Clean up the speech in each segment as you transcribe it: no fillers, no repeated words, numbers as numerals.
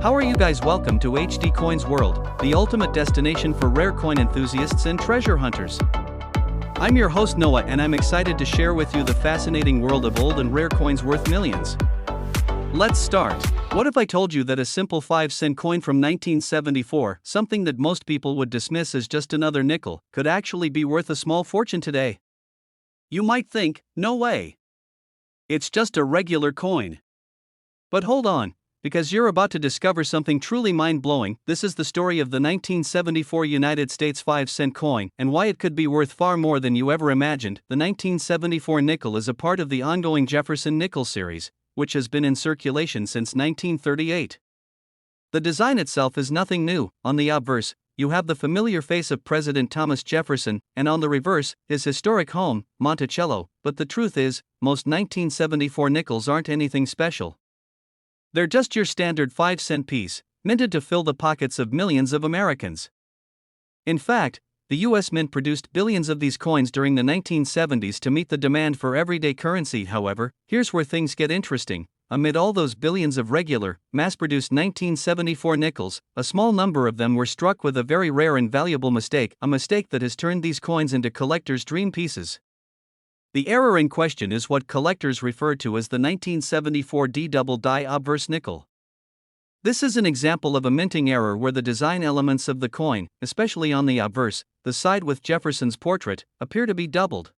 How are you guys? Welcome to HD Coins World, the ultimate destination for rare coin enthusiasts and treasure hunters. I'm your host Noah and I'm excited to share with you the fascinating world of old and rare coins worth millions. Let's start. What if I told you that a simple 5-cent coin from 1974, something that most people would dismiss as just another nickel, could actually be worth a small fortune today? You might think, no way. It's just a regular coin. But hold on, because you're about to discover something truly mind-blowing. This is the story of the 1974 United States 5-cent coin and why it could be worth far more than you ever imagined. The 1974 nickel is a part of the ongoing Jefferson nickel series, which has been in circulation since 1938. The design itself is nothing new. On the obverse, you have the familiar face of President Thomas Jefferson, and on the reverse, his historic home, Monticello. But the truth is, most 1974 nickels aren't anything special. They're just your standard 5-cent piece, minted to fill the pockets of millions of Americans. In fact, the U.S. Mint produced billions of these coins during the 1970s to meet the demand for everyday currency. However, here's where things get interesting. Amid all those billions of regular, mass-produced 1974 nickels, a small number of them were struck with a very rare and valuable mistake, a mistake that has turned these coins into collectors' dream pieces. The error in question is what collectors refer to as the 1974 D-double die obverse nickel. This is an example of a minting error where the design elements of the coin, especially on the obverse, the side with Jefferson's portrait, appear to be doubled.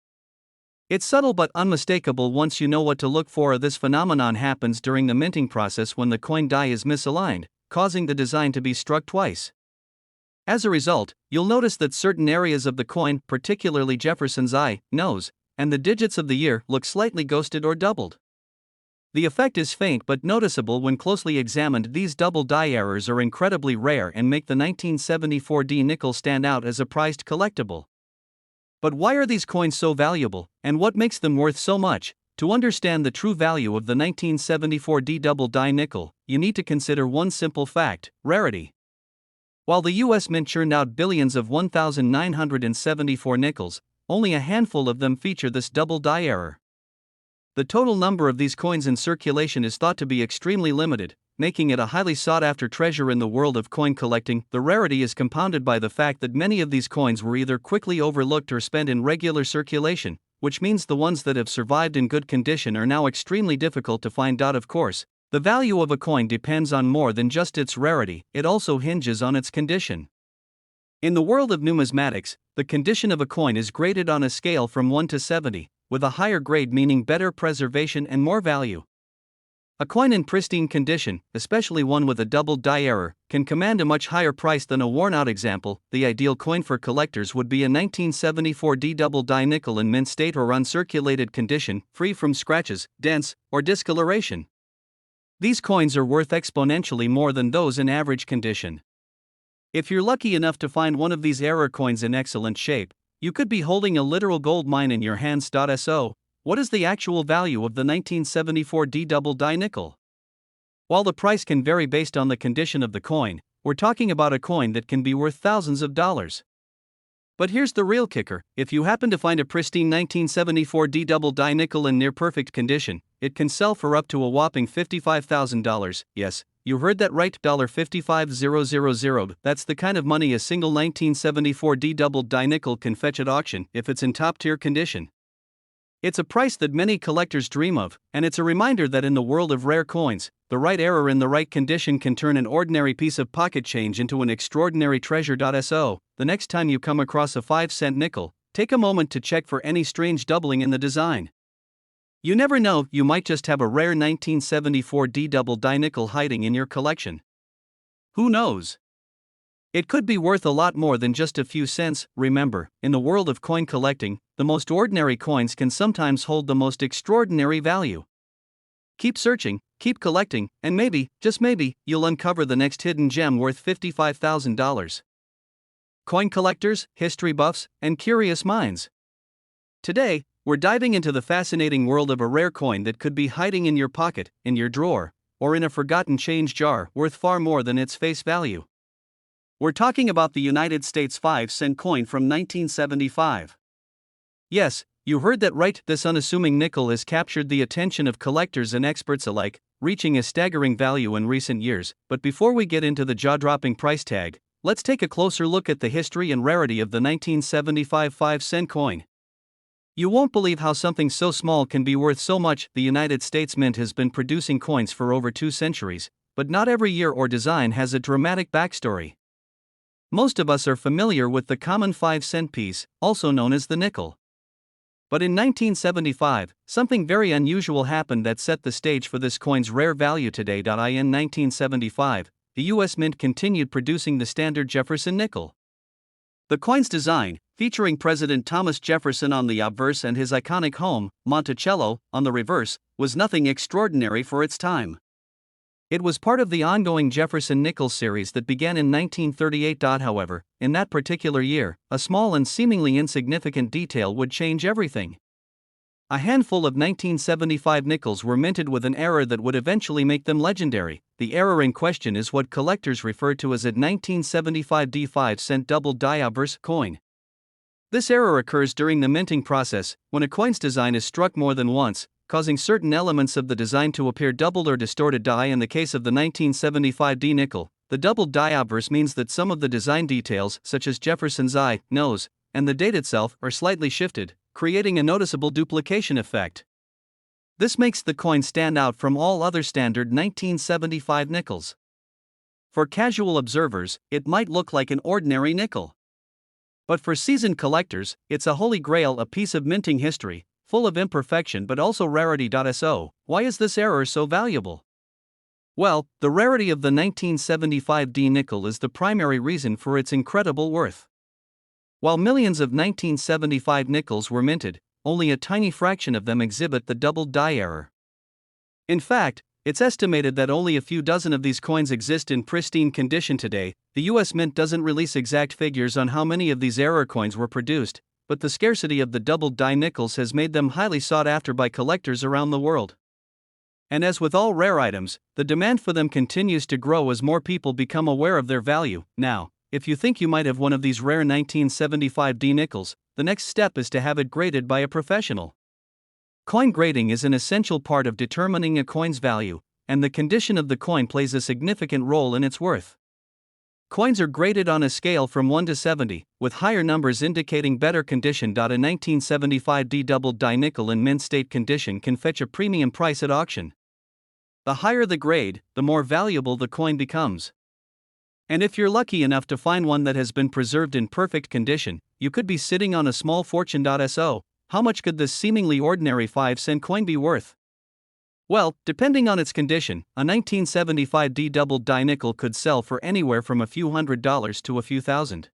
It's subtle but unmistakable once you know what to look for. This phenomenon happens during the minting process when the coin die is misaligned, causing the design to be struck twice. As a result, you'll notice that certain areas of the coin, particularly Jefferson's eye, nose, and the digits of the year, look slightly ghosted or doubled. The effect is faint but noticeable when closely examined. These double die errors are incredibly rare and make the 1974 D nickel stand out as a prized collectible. But why are these coins so valuable, and what makes them worth so much? To understand the true value of the 1974 D double die nickel, you need to consider one simple fact: rarity. While the U.S. Mint churned out billions of 1,974 nickels, only a handful of them feature this double die error. The total number of these coins in circulation is thought to be extremely limited, making it a highly sought-after treasure in the world of coin collecting. The rarity is compounded by the fact that many of these coins were either quickly overlooked or spent in regular circulation, which means the ones that have survived in good condition are now extremely difficult to find. Of course, the value of a coin depends on more than just its rarity, it also hinges on its condition. In the world of numismatics, the condition of a coin is graded on a scale from 1 to 70, with a higher grade meaning better preservation and more value. A coin in pristine condition, especially one with a double die error, can command a much higher price than a worn-out example. The ideal coin for collectors would be a 1974 D double die nickel in mint state or uncirculated condition, free from scratches, dents, or discoloration. These coins are worth exponentially more than those in average condition. If you're lucky enough to find one of these error coins in excellent shape, you could be holding a literal gold mine in your hands. So, what is the actual value of the 1974 D double die nickel? While the price can vary based on the condition of the coin, we're talking about a coin that can be worth thousands of dollars. But here's the real kicker: if you happen to find a pristine 1974 D double die nickel in near perfect condition, it can sell for up to a whopping $55,000. Yes, you heard that right, $55,000. That's the kind of money a single 1974 D double die nickel can fetch at auction if it's in top-tier condition. It's a price that many collectors dream of, and it's a reminder that in the world of rare coins, the right error in the right condition can turn an ordinary piece of pocket change into an extraordinary treasure. So, the next time you come across a 5-cent nickel, take a moment to check for any strange doubling in the design. You never know, you might just have a rare 1974 D double die nickel hiding in your collection. Who knows? It could be worth a lot more than just a few cents. Remember, in the world of coin collecting, the most ordinary coins can sometimes hold the most extraordinary value. Keep searching, keep collecting, and maybe, just maybe, you'll uncover the next hidden gem worth $55,000. Coin collectors, history buffs, and curious minds. Today, we're diving into the fascinating world of a rare coin that could be hiding in your pocket, in your drawer, or in a forgotten change jar, worth far more than its face value. We're talking about the United States 5-cent coin from 1975. Yes, You heard that right, this unassuming nickel has captured the attention of collectors and experts alike, reaching a staggering value in recent years. But before we get into the jaw-dropping price tag, let's take a closer look at the history and rarity of the 1975 5-cent coin. You won't believe how something so small can be worth so much. The United States Mint has been producing coins for over 2 centuries, but not every year or design has a dramatic backstory. Most of us are familiar with the common 5-cent piece, also known as the nickel. But in 1975, something very unusual happened that set the stage for this coin's rare value today. In 1975, the U.S. Mint continued producing the standard Jefferson nickel. The coin's design, featuring President Thomas Jefferson on the obverse and his iconic home, Monticello, on the reverse, was nothing extraordinary for its time. It was part of the ongoing Jefferson nickel series that began in 1938. However, in that particular year, a small and seemingly insignificant detail would change everything. A handful of 1975 nickels were minted with an error that would eventually make them legendary. The error in question is what collectors refer to as a 1975 5-cent double-die obverse coin. This error occurs during the minting process, when a coin's design is struck more than once, causing certain elements of the design to appear doubled or distorted. In the case of the 1975 nickel, the double die obverse means that some of the design details, such as Jefferson's eye, nose, and the date itself, are slightly shifted, creating a noticeable duplication effect. This makes the coin stand out from all other standard 1975 nickels. For casual observers, it might look like an ordinary nickel. But for seasoned collectors, it's a holy grail, a piece of minting history, full of imperfection but also rarity. So, why is this error so valuable? Well, the rarity of the 1975 nickel is the primary reason for its incredible worth. While millions of 1975 nickels were minted, only a tiny fraction of them exhibit the double die error. In fact, it's estimated that only a few dozen of these coins exist in pristine condition today. The U.S. Mint doesn't release exact figures on how many of these error coins were produced, but the scarcity of the double die nickels has made them highly sought after by collectors around the world. And as with all rare items, the demand for them continues to grow as more people become aware of their value. Now, if you think you might have one of these rare 1975 nickels, the next step is to have it graded by a professional. Coin grading is an essential part of determining a coin's value, and the condition of the coin plays a significant role in its worth. Coins are graded on a scale from 1 to 70, with higher numbers indicating better condition. A 1975 double die nickel in mint state condition can fetch a premium price at auction. The higher the grade, the more valuable the coin becomes. And if you're lucky enough to find one that has been preserved in perfect condition, you could be sitting on a small fortune. So, how much could this seemingly ordinary 5-cent coin be worth? Well, depending on its condition, a 1975 double die nickel could sell for anywhere from a few $100s to a few thousand.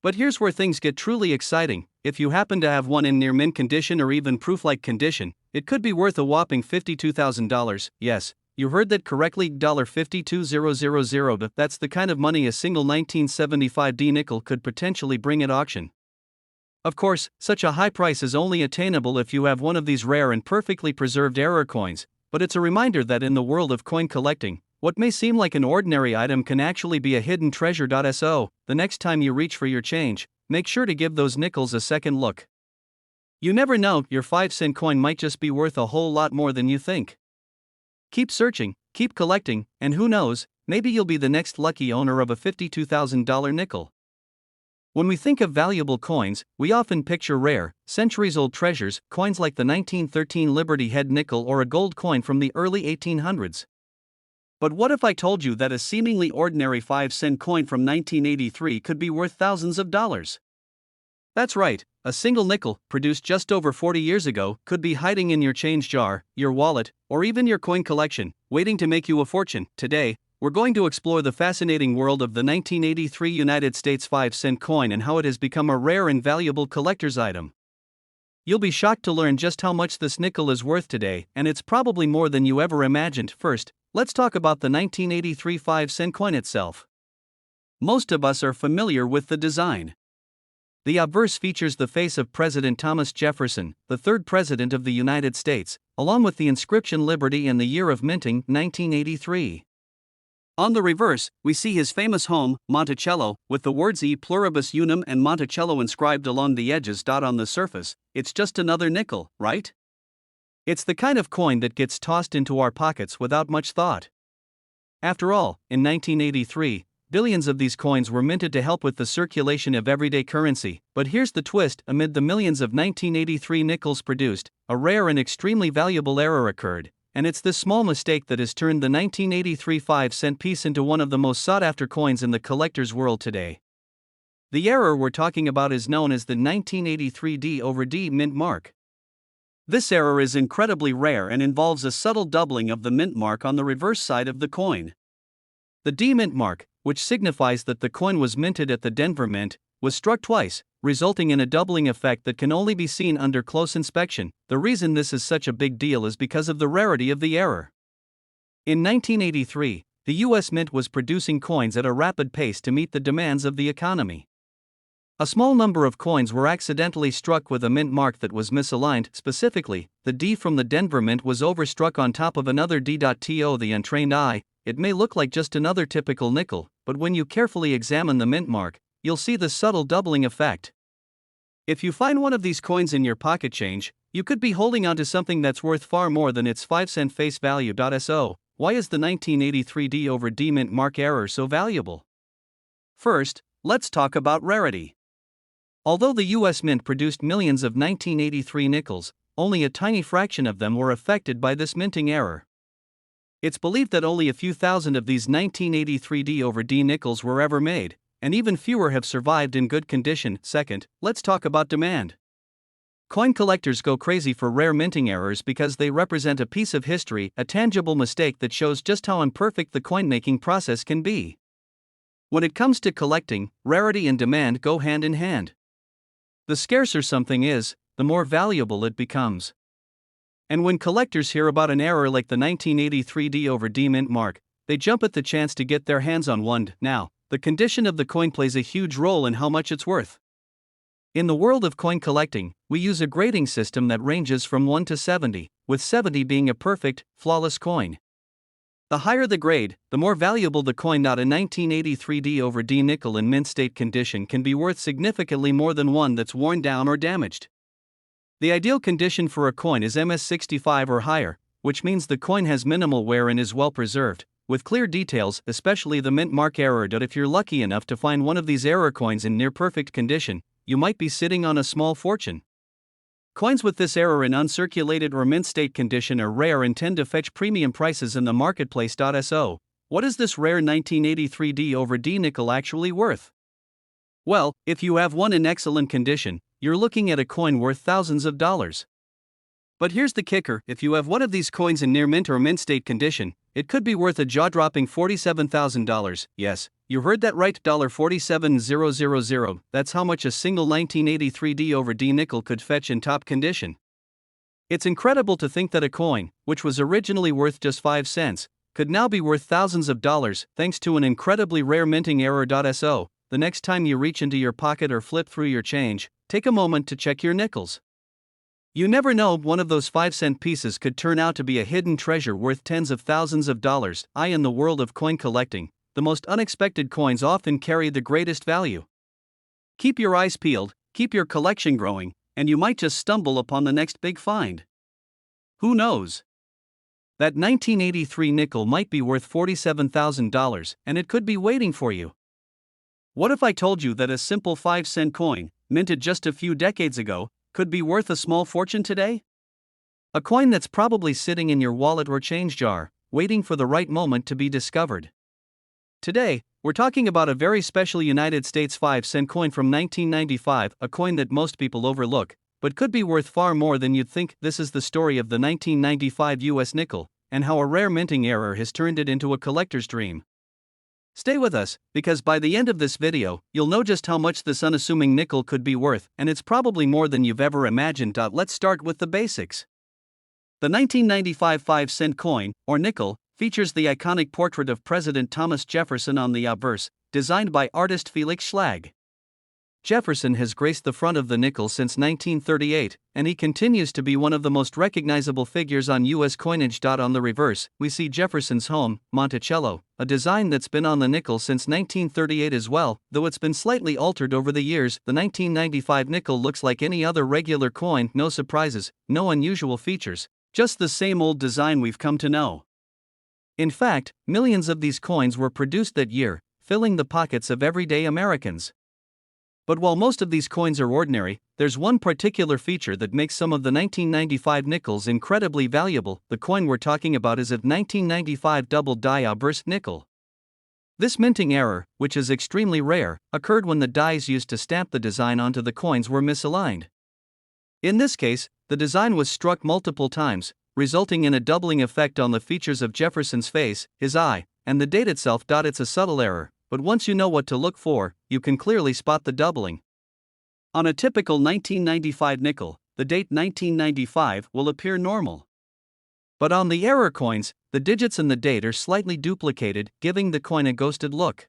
But here's where things get truly exciting. If you happen to have one in near mint condition or even proof-like condition, it could be worth a whopping $52,000. Yes, you heard that correctly, $52,000. That's the kind of money a single 1975 nickel could potentially bring at auction. Of course, such a high price is only attainable if you have one of these rare and perfectly preserved error coins, but it's a reminder that in the world of coin collecting, what may seem like an ordinary item can actually be a hidden treasure. So, the next time you reach for your change, make sure to give those nickels a second look. You never know, your 5-cent coin might just be worth a whole lot more than you think. Keep searching, keep collecting, and who knows, maybe you'll be the next lucky owner of a $52,000 nickel. When we think of valuable coins, we often picture rare, centuries-old treasures, coins like the 1913 Liberty Head nickel or a gold coin from the early 1800s. But what if I told you that a seemingly ordinary 5-cent coin from 1983 could be worth thousands of dollars? That's right, a single nickel, produced just over 40 years ago, could be hiding in your change jar, your wallet, or even your coin collection, waiting to make you a fortune. Today, we're going to explore the fascinating world of the 1983 United States 5-cent coin and how it has become a rare and valuable collector's item. You'll be shocked to learn just how much this nickel is worth today, and it's probably more than you ever imagined. First, let's talk about the 1983 5-cent coin itself. Most of us are familiar with the design. The obverse features the face of President Thomas Jefferson, the third president of the United States, along with the inscription Liberty and the year of minting, 1983. On the reverse, we see his famous home, Monticello, with the words E pluribus unum and Monticello inscribed along the edges. On the surface, it's just another nickel, right? It's the kind of coin that gets tossed into our pockets without much thought. After all, in 1983, billions of these coins were minted to help with the circulation of everyday currency. But here's the twist: amid the millions of 1983 nickels produced, a rare and extremely valuable error occurred, and it's this small mistake that has turned the 1983 5-cent piece into one of the most sought-after coins in the collector's world today. The error we're talking about is known as the 1983 D/D mint mark. This error is incredibly rare and involves a subtle doubling of the mint mark on the reverse side of the coin. The D mint mark, which signifies that the coin was minted at the Denver Mint, was struck twice, resulting in a doubling effect that can only be seen under close inspection. The reason this is such a big deal is because of the rarity of the error. In 1983, the U.S. Mint was producing coins at a rapid pace to meet the demands of the economy. A small number of coins were accidentally struck with a mint mark that was misaligned. Specifically, the D from the Denver Mint was overstruck on top of another D. To the untrained eye, it may look like just another typical nickel, but when you carefully examine the mint mark, you'll see the subtle doubling effect. If you find one of these coins in your pocket change, you could be holding onto something that's worth far more than its 5-cent face value. So, why is the 1983 D/D mint mark error so valuable? First, let's talk about rarity. Although the U.S. Mint produced millions of 1983 nickels, only a tiny fraction of them were affected by this minting error. It's believed that only a few thousand of these 1983 D/D nickels were ever made, and even fewer have survived in good condition. Second, let's talk about demand. Coin collectors go crazy for rare minting errors because they represent a piece of history, a tangible mistake that shows just how imperfect the coin-making process can be. When it comes to collecting, rarity and demand go hand in hand. The scarcer something is, the more valuable it becomes. And when collectors hear about an error like the 1983 D/D mint mark, they jump at the chance to get their hands on one. Now, the condition of the coin plays a huge role in how much it's worth. In the world of coin collecting, we use a grading system that ranges from 1 to 70, with 70 being a perfect, flawless coin. The higher the grade, the more valuable the coin. A 1983 D/D nickel in mint state condition can be worth significantly more than one that's worn down or damaged. The ideal condition for a coin is MS65 or higher, which means the coin has minimal wear and is well preserved, with clear details, especially the mint mark error. If you're lucky enough to find one of these error coins in near perfect condition, you might be sitting on a small fortune. Coins with this error in uncirculated or mint state condition are rare and tend to fetch premium prices in the marketplace. So, what is this rare 1983 D/D nickel actually worth? Well, if you have one in excellent condition, you're looking at a coin worth thousands of dollars. But here's the kicker: if you have one of these coins in near mint or mint state condition, it could be worth a jaw-dropping $47,000. Yes, you heard that right, $47,000. That's how much a single 1983 D/D nickel could fetch in top condition. It's incredible to think that a coin, which was originally worth just 5 cents, could now be worth thousands of dollars thanks to an incredibly rare minting error. So, the next time you reach into your pocket or flip through your change, take a moment to check your nickels. You never know, one of those 5-cent pieces could turn out to be a hidden treasure worth tens of thousands of dollars. In the world of coin collecting, the most unexpected coins often carry the greatest value. Keep your eyes peeled, keep your collection growing, and you might just stumble upon the next big find. Who knows? That 1983 nickel might be worth $47,000, and it could be waiting for you. What if I told you that a simple 5-cent coin, minted just a few decades ago, could be worth a small fortune today? A coin that's probably sitting in your wallet or change jar, waiting for the right moment to be discovered. Today, we're talking about a very special United States 5-cent coin from 1995, a coin that most people overlook, but could be worth far more than you'd think. This is the story of the 1995 U.S. nickel, and how a rare minting error has turned it into a collector's dream. Stay with us, because by the end of this video, you'll know just how much this unassuming nickel could be worth, and it's probably more than you've ever imagined. Let's start with the basics. The 1995 5-cent coin, or nickel, features the iconic portrait of President Thomas Jefferson on the obverse, designed by artist Felix Schlag. Jefferson has graced the front of the nickel since 1938, and he continues to be one of the most recognizable figures on U.S. coinage. On the reverse, we see Jefferson's home, Monticello, a design that's been on the nickel since 1938 as well, though it's been slightly altered over the years. The 1995 nickel looks like any other regular coin, no surprises, no unusual features, just the same old design we've come to know. In fact, millions of these coins were produced that year, filling the pockets of everyday Americans. But while most of these coins are ordinary, there's one particular feature that makes some of the 1995 nickels incredibly valuable. The coin we're talking about is a 1995 double die obverse nickel. This minting error, which is extremely rare, occurred when the dies used to stamp the design onto the coins were misaligned. In this case, the design was struck multiple times, resulting in a doubling effect on the features of Jefferson's face, his eye, and the date itself. It's a subtle error, but once you know what to look for, you can clearly spot the doubling. On a typical 1995 nickel, the date 1995 will appear normal. But on the error coins, the digits and the date are slightly duplicated, giving the coin a ghosted look.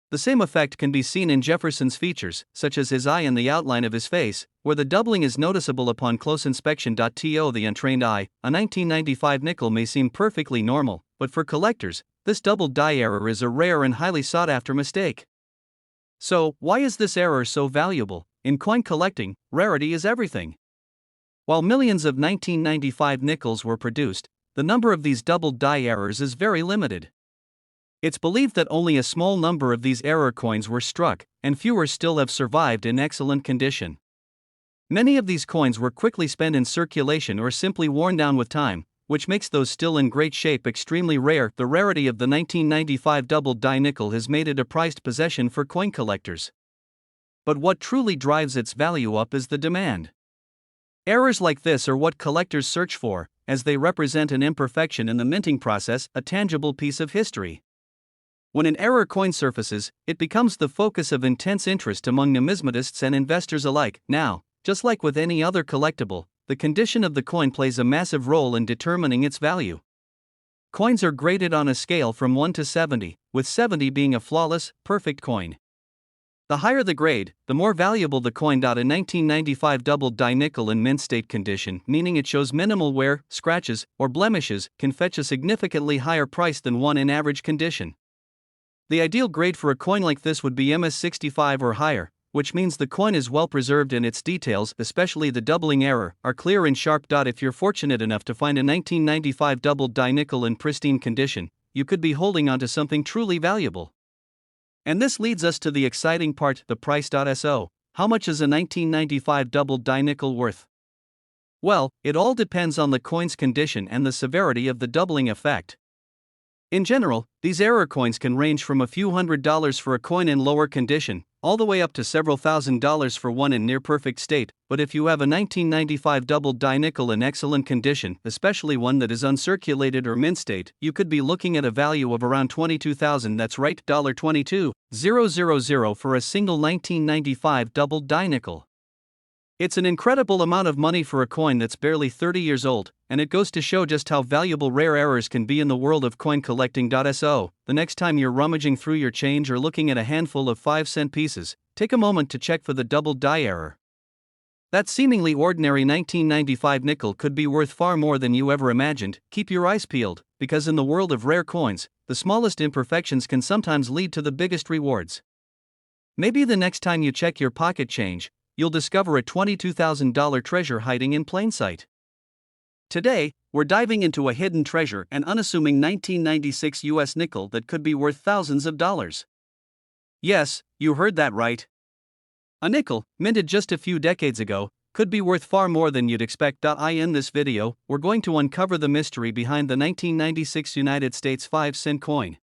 The same effect can be seen in Jefferson's features, such as his eye and the outline of his face, where the doubling is noticeable upon close inspection. To the untrained eye, a 1995 nickel may seem perfectly normal, but for collectors, this double die error is a rare and highly sought after mistake. So, why is this error so valuable? In coin collecting, rarity is everything. While millions of 1995 nickels were produced, the number of these double die errors is very limited. It's believed that only a small number of these error coins were struck, and fewer still have survived in excellent condition. Many of these coins were quickly spent in circulation or simply worn down with time, which makes those still in great shape extremely rare. The rarity of the 1995 double die nickel has made it a prized possession for coin collectors. But what truly drives its value up is the demand. Errors like this are what collectors search for, as they represent an imperfection in the minting process, a tangible piece of history. When an error coin surfaces, it becomes the focus of intense interest among numismatists and investors alike. Now, just like with any other collectible, the condition of the coin plays a massive role in determining its value. Coins are graded on a scale from 1 to 70, with 70 being a flawless, perfect coin. The higher the grade, the more valuable the coin. A 1995 double die nickel in mint state condition, meaning it shows minimal wear, scratches, or blemishes, can fetch a significantly higher price than one in average condition. The ideal grade for a coin like this would be MS65 or higher, which means the coin is well preserved and its details, especially the doubling error, are clear and sharp. If you're fortunate enough to find a 1995 double die nickel in pristine condition, you could be holding onto something truly valuable. And this leads us to the exciting part, the price. So, how much is a 1995 double die nickel worth? Well, it all depends on the coin's condition and the severity of the doubling effect. In general, these error coins can range from a few $100s for a coin in lower condition, all the way up to several $1,000s for one in near-perfect state. But if you have a 1995 double die nickel in excellent condition, especially one that is uncirculated or mint state, you could be looking at a value of around $22,000. That's right, $22,000 for a single 1995 double die nickel. It's an incredible amount of money for a coin that's barely 30 years old, and it goes to show just how valuable rare errors can be in the world of coin collecting. So, the next time you're rummaging through your change or looking at a handful of 5-cent pieces, take a moment to check for the double die error. That seemingly ordinary 1995 nickel could be worth far more than you ever imagined. Keep your eyes peeled, because in the world of rare coins, the smallest imperfections can sometimes lead to the biggest rewards. Maybe the next time you check your pocket change, you'll discover a $22,000 treasure hiding in plain sight. Today, we're diving into a hidden treasure, an unassuming 1996 U.S. nickel that could be worth thousands of dollars. Yes, you heard that right. A nickel, minted just a few decades ago, could be worth far more than you'd expect. In this video, we're going to uncover the mystery behind the 1996 United States 5-cent coin.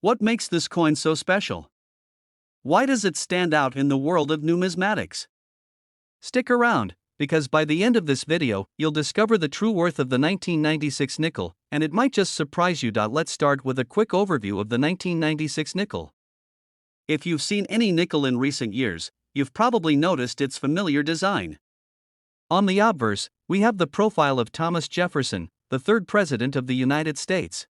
What makes this coin so special? Why does it stand out in the world of numismatics? Stick around, because by the end of this video, you'll discover the true worth of the 1996 nickel, and it might just surprise you. Let's start with a quick overview of the 1996 nickel. If you've seen any nickel in recent years, you've probably noticed its familiar design. On the obverse, we have the profile of Thomas Jefferson, the third President of the United States.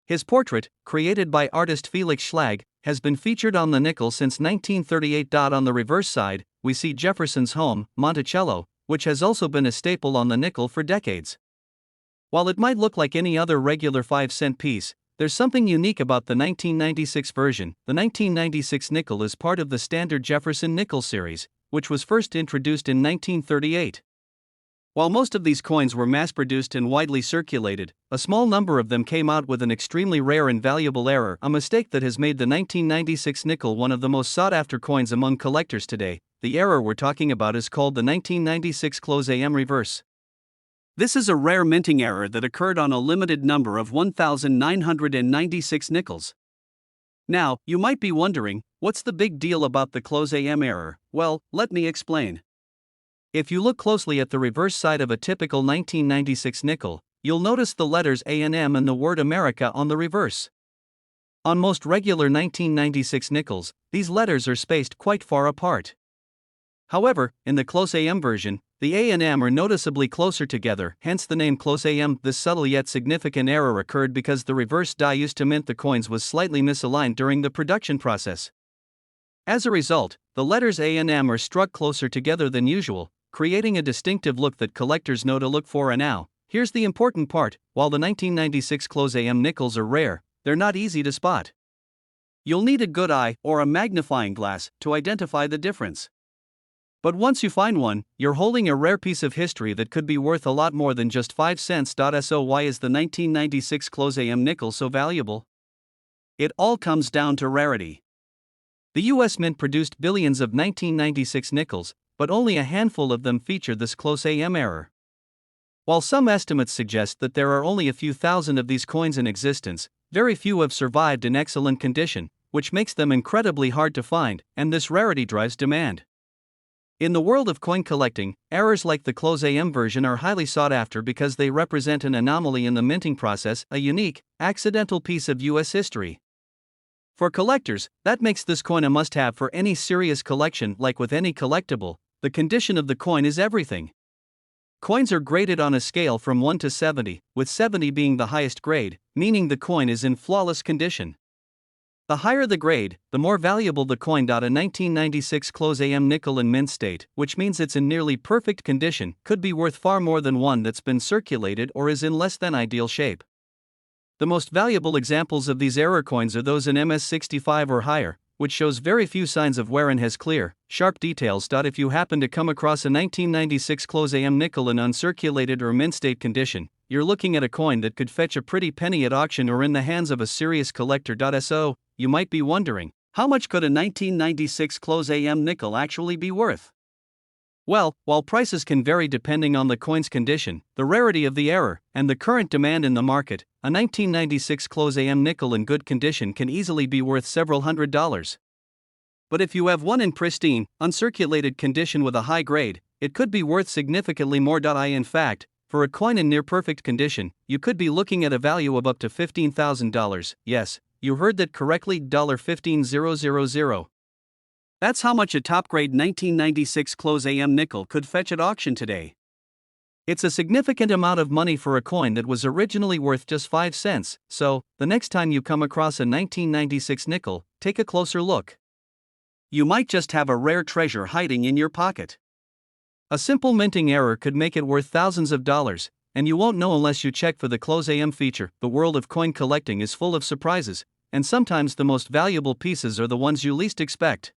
His portrait, created by artist Felix Schlag, has been featured on the nickel since 1938. On the reverse side, we see Jefferson's home, Monticello, which has also been a staple on the nickel for decades. While it might look like any other regular 5-cent piece, there's something unique about the 1996 version. The 1996 nickel is part of the standard Jefferson nickel series, which was first introduced in 1938. While most of these coins were mass-produced and widely circulated, a small number of them came out with an extremely rare and valuable error, a mistake that has made the 1996 nickel one of the most sought-after coins among collectors today. The error we're talking about is called the 1996 *am reverse. This is a rare minting error that occurred on a limited number of 1,996 nickels. Now, you might be wondering, what's the big deal about the *am error? Well, let me explain. If you look closely at the reverse side of a typical 1996 nickel, you'll notice the letters A and M and the word America on the reverse. On most regular 1996 nickels, these letters are spaced quite far apart. However, in the *am version, the A and M are noticeably closer together, hence the name *am. This subtle yet significant error occurred because the reverse die used to mint the coins was slightly misaligned during the production process. As a result, the letters A and M are struck closer together than usual, creating a distinctive look that collectors know to look for. And now, here's the important part: while the 1996 *am nickels are rare, they're not easy to spot. You'll need a good eye or a magnifying glass to identify the difference. But once you find one, you're holding a rare piece of history that could be worth a lot more than just 5 cents. So why is the 1996 *am nickel so valuable? It all comes down to rarity. The U.S. Mint produced billions of 1996 nickels, but only a handful of them feature this *am error. While some estimates suggest that there are only a few thousand of these coins in existence, very few have survived in excellent condition, which makes them incredibly hard to find, and this rarity drives demand. In the world of coin collecting, errors like the *am version are highly sought after because they represent an anomaly in the minting process, a unique, accidental piece of U.S. history. For collectors, that makes this coin a must-have for any serious collection. Like with any collectible, the condition of the coin is everything. Coins are graded on a scale from 1 to 70, with 70 being the highest grade, meaning the coin is in flawless condition. The higher the grade, the more valuable the coin. A 1996 *am nickel in mint state, which means it's in nearly perfect condition, could be worth far more than one that's been circulated or is in less than ideal shape. The most valuable examples of these error coins are those in MS65 or higher, which shows very few signs of wear and has clear, sharp details. If you happen to come across a 1996 *am nickel in uncirculated or mint state condition, you're looking at a coin that could fetch a pretty penny at auction or in the hands of a serious collector. So, you might be wondering, how much could a 1996 *am nickel actually be worth? Well, while prices can vary depending on the coin's condition, the rarity of the error, and the current demand in the market, a 1996 *am nickel in good condition can easily be worth several $100s. But if you have one in pristine, uncirculated condition with a high grade, it could be worth significantly more. In fact, for a coin in near-perfect condition, you could be looking at a value of up to $15,000, yes, you heard that correctly, $15,000. That's how much a top-grade 1996 *am nickel could fetch at auction today. It's a significant amount of money for a coin that was originally worth just 5 cents, so, the next time you come across a 1996 nickel, take a closer look. You might just have a rare treasure hiding in your pocket. A simple minting error could make it worth thousands of dollars, and you won't know unless you check for the *am feature. The world of coin collecting is full of surprises, and sometimes the most valuable pieces are the ones you least expect.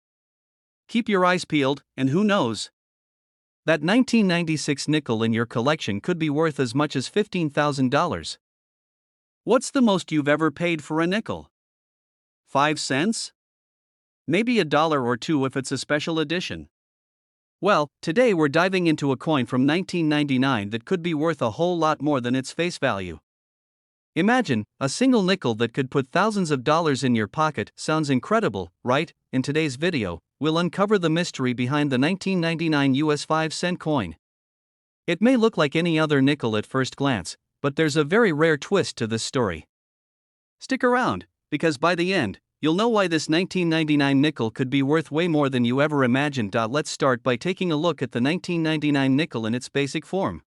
Keep your eyes peeled, and who knows? That 1996 nickel in your collection could be worth as much as $15,000. What's the most you've ever paid for a nickel? 5 cents? Maybe $1 or $2 if it's a special edition. Well, today we're diving into a coin from 1999 that could be worth a whole lot more than its face value. Imagine, a single nickel that could put thousands of dollars in your pocket. Sounds incredible, right? In today's video, we'll uncover the mystery behind the 1999 U.S. 5-cent coin. It may look like any other nickel at first glance, but there's a very rare twist to this story. Stick around, because by the end, you'll know why this 1999 nickel could be worth way more than you ever imagined. Let's start by taking a look at the 1999 nickel in its basic form.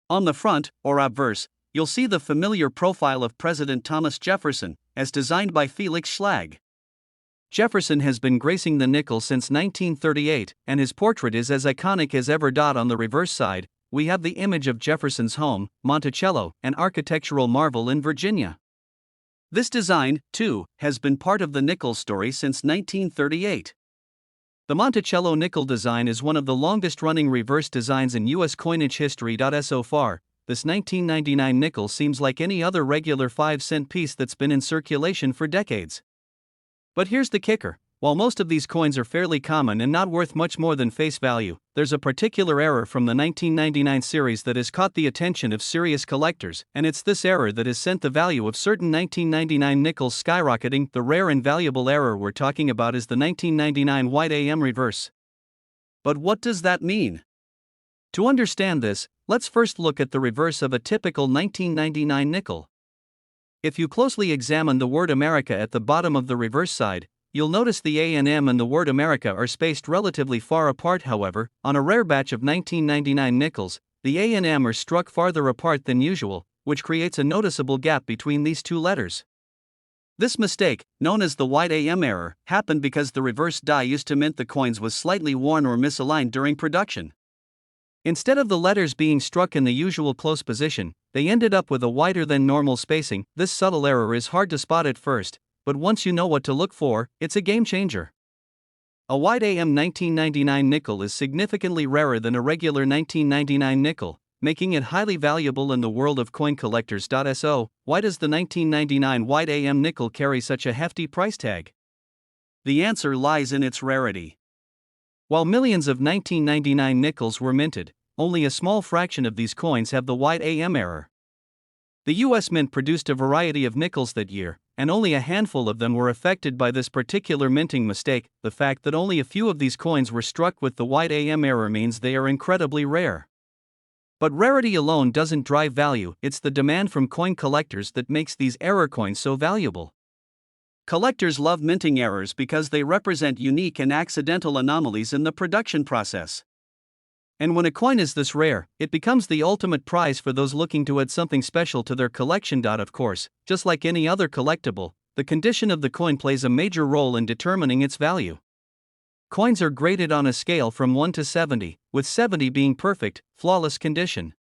On the front, or obverse, you'll see the familiar profile of President Thomas Jefferson, as designed by Felix Schlag. Jefferson has been gracing the nickel since 1938, and his portrait is as iconic as ever. On the reverse side, we have the image of Jefferson's home, Monticello, an architectural marvel in Virginia. This design, too, has been part of the nickel story since 1938. The Monticello nickel design is one of the longest-running reverse designs in U.S. coinage history. So far, this 1999 nickel seems like any other regular 5-cent piece that's been in circulation for decades. But here's the kicker. While most of these coins are fairly common and not worth much more than face value, there's a particular error from the 1999 series that has caught the attention of serious collectors, and it's this error that has sent the value of certain 1999 nickels skyrocketing. The rare and valuable error we're talking about is the 1999 white AM reverse. But what does that mean? To understand this, let's first look at the reverse of a typical 1999 nickel. If you closely examine the word America at the bottom of the reverse side, you'll notice the A and M and the word America are spaced relatively far apart. However, on a rare batch of 1999 nickels, the A and M are struck farther apart than usual, which creates a noticeable gap between these two letters. This mistake, known as the white AM error, happened because the reverse die used to mint the coins was slightly worn or misaligned during production. Instead of the letters being struck in the usual close position, they ended up with a wider than normal spacing. This subtle error is hard to spot at first, but once you know what to look for, it's a game changer. A white AM 1999 nickel is significantly rarer than a regular 1999 nickel, making it highly valuable in the world of coin collectors. So, why does the 1999 white AM nickel carry such a hefty price tag? The answer lies in its rarity. While millions of 1999 nickels were minted, only a small fraction of these coins have the white AM error. The U.S. Mint produced a variety of nickels that year, and only a handful of them were affected by this particular minting mistake. The fact that only a few of these coins were struck with the white AM error means they are incredibly rare. But rarity alone doesn't drive value, it's the demand from coin collectors that makes these error coins so valuable. Collectors love minting errors because they represent unique and accidental anomalies in the production process. And when a coin is this rare, it becomes the ultimate prize for those looking to add something special to their collection. Of course, just like any other collectible, the condition of the coin plays a major role in determining its value. Coins are graded on a scale from 1 to 70, with 70 being perfect, flawless condition.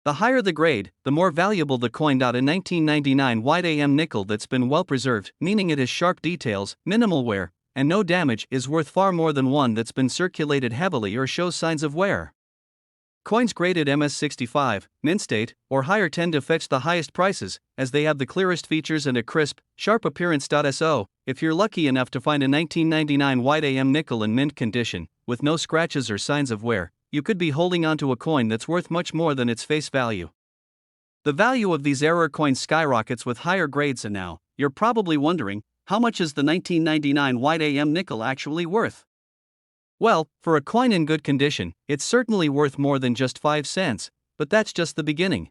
The higher the grade, the more valuable the coin. A 1999 white AM nickel that's been well preserved, meaning it has sharp details, minimal wear, and no damage, is worth far more than one that's been circulated heavily or shows signs of wear. Coins graded MS65, mint state, or higher tend to fetch the highest prices, as they have the clearest features and a crisp, sharp appearance. So, if you're lucky enough to find a 1999 white AM nickel in mint condition, with no scratches or signs of wear, you could be holding onto a coin that's worth much more than its face value. The value of these error coins skyrockets with higher grades, and now, you're probably wondering, how much is the 1999 white AM nickel actually worth? Well, for a coin in good condition, it's certainly worth more than just 5 cents, but that's just the beginning.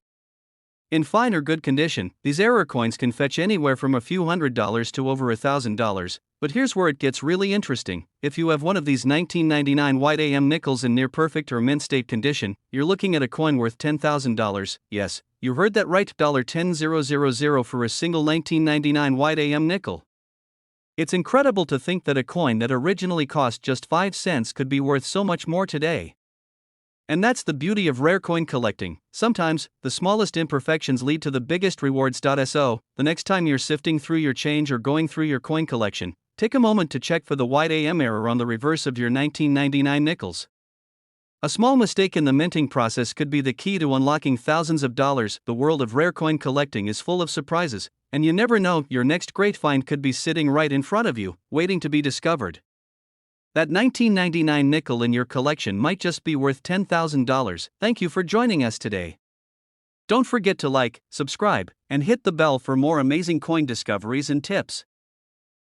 In fine or good condition, these error coins can fetch anywhere from a few $100s to over $1,000, but here's where it gets really interesting. If you have one of these 1999 white AM nickels in near perfect or mint state condition, you're looking at a coin worth $10,000, yes, you heard that right, $10,000 for a single 1999 white AM nickel. It's incredible to think that a coin that originally cost just 5 cents could be worth so much more today. And that's the beauty of rare coin collecting. Sometimes, the smallest imperfections lead to the biggest rewards. So, the next time you're sifting through your change or going through your coin collection, take a moment to check for the white AM error on the reverse of your 1999 nickels. A small mistake in the minting process could be the key to unlocking thousands of dollars. The world of rare coin collecting is full of surprises, and you never know, your next great find could be sitting right in front of you, waiting to be discovered. That 1999 nickel in your collection might just be worth $10,000. Thank you for joining us today. Don't forget to like, subscribe, and hit the bell for more amazing coin discoveries and tips.